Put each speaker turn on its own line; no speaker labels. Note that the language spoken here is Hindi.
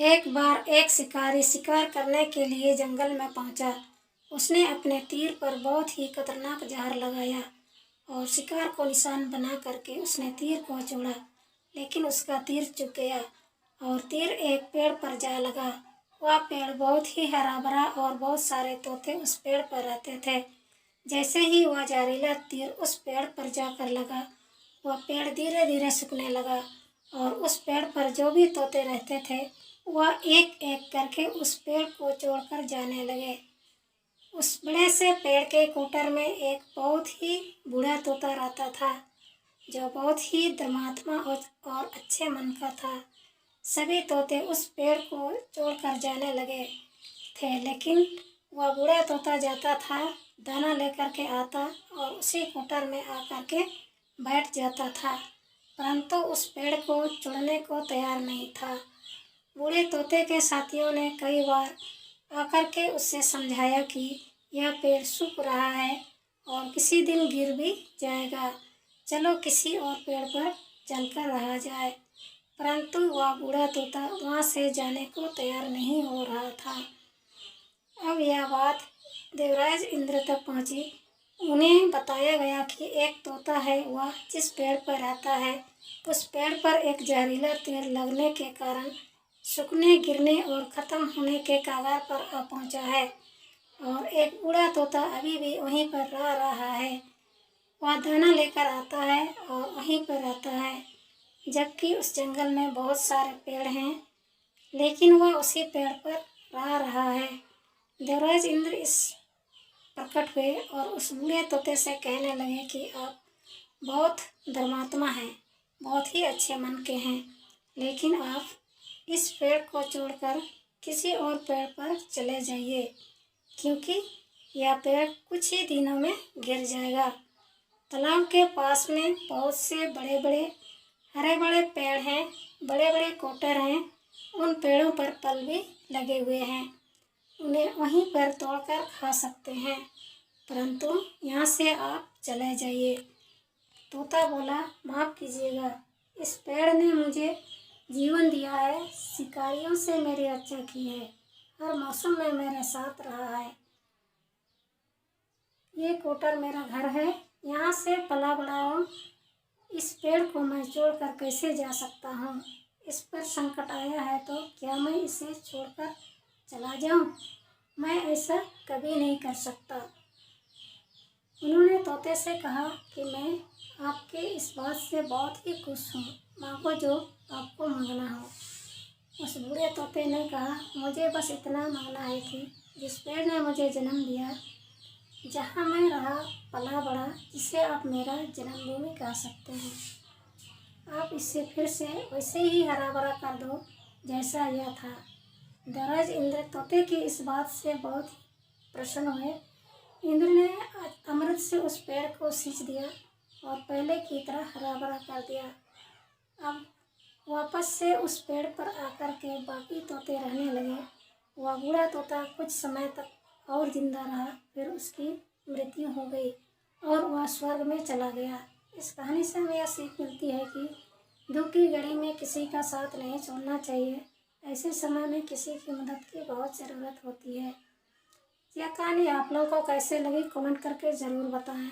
एक बार एक शिकारी शिकार करने के लिए जंगल में पहुंचा। उसने अपने तीर पर बहुत ही खतरनाक जहर लगाया और शिकार को निशान बना करके उसने तीर को छोड़ा, लेकिन उसका तीर चुक गया और तीर एक पेड़ पर जा लगा। वह पेड़ बहुत ही हरा भरा और बहुत सारे तोते उस पेड़ पर रहते थे। जैसे ही वह जहरीला तीर उस पेड़ पर जाकर लगा, वह पेड़ धीरे धीरे सूखने लगा और उस पेड़ पर जो भी तोते रहते थे वह एक एक करके उस पेड़ को छोड़कर जाने लगे। उस बड़े से पेड़ के कोटर में एक बहुत ही बूढ़ा तोता रहता था, जो बहुत ही धर्मात्मा और अच्छे मन का था। सभी तोते उस पेड़ को छोड़कर जाने लगे थे, लेकिन वह बूढ़ा तोता जाता था, दाना लेकर के आता और उसी कोटर में आकर के बैठ जाता था, परंतु उस पेड़ को छोड़ने को तैयार नहीं था। बूढ़े तोते के साथियों ने कई बार आकर के उससे समझाया कि यह पेड़ सूख रहा है और किसी दिन गिर भी जाएगा, चलो किसी और पेड़ पर चलकर रहा जाए, परंतु वह बूढ़ा तोता वहाँ से जाने को तैयार नहीं हो रहा था। अब यह बात देवराज इंद्र तक पहुँची। उन्हें बताया गया कि एक तोता है, वह जिस पेड़ पर रहता है उस पेड़ पर एक जहरीला तीर लगने के कारण सूखने, गिरने और ख़त्म होने के कगार पर आ पहुँचा है और एक बूढ़ा तोता अभी भी वहीं पर रह रहा है। वह दाना लेकर आता है और वहीं पर रहता है, जबकि उस जंगल में बहुत सारे पेड़ हैं, लेकिन वह उसी पेड़ पर रह रहा है। देवराज इंद्र इस प्रकट हुए और उस बूढ़े तोते से कहने लगे कि आप बहुत धर्मात्मा हैं, बहुत ही अच्छे मन के हैं, लेकिन आप इस पेड़ को छोड़कर किसी और पेड़ पर चले जाइए, क्योंकि यह पेड़ कुछ ही दिनों में गिर जाएगा। तालाब के पास में बहुत से बड़े बड़े हरे बड़े पेड़ हैं, बड़े बड़े कोटर हैं, उन पेड़ों पर फल भी लगे हुए हैं, उन्हें वहीं पर तोड़कर खा सकते हैं, परंतु यहाँ से आप चले जाइए। तोता बोला, माफ़ कीजिएगा, इस पेड़ ने मुझे जीवन दिया है, शिकारियों से मेरी रक्षा की है, हर मौसम में मेरे साथ रहा है। ये कोटर मेरा घर है, यहाँ से पला बड़ा हूँ, इस पेड़ को मैं छोड़कर कैसे जा सकता हूँ? इस पर संकट आया है तो क्या मैं इसे छोड़कर चला जाऊँ? मैं ऐसा कभी नहीं कर सकता। उन्होंने तोते से कहा कि मैं आपके इस बात से बहुत ही खुश हूँ, मांगो जो आपको मांगना हो। उस बूढ़े तोते ने कहा, मुझे बस इतना मांगना है कि जिस पेड़ ने मुझे जन्म दिया, जहाँ मैं रहा पला बड़ा, जिसे आप मेरा जन्मभूमि कह सकते हैं, आप इसे फिर से वैसे ही हरा भरा कर दो जैसा यह था। देवराज इंद्र तोते की इस बात से बहुत प्रसन्न हुए। इंद्र ने अमृत से उस पेड़ को सींच दिया और पहले की तरह हरा भरा कर दिया। अब वापस से उस पेड़ पर आकर के बाकी तोते रहने लगे। वह बूढ़ा तोता कुछ समय तक और जिंदा रहा, फिर उसकी मृत्यु हो गई और वह स्वर्ग में चला गया। इस कहानी से हमें यह सीख मिलती है कि दुख की घड़ी में किसी का साथ नहीं छोड़ना चाहिए, ऐसे समय में किसी की मदद की बहुत ज़रूरत होती है। यह कहानी आप लोगों को कैसे लगी कमेंट करके ज़रूर बताएं।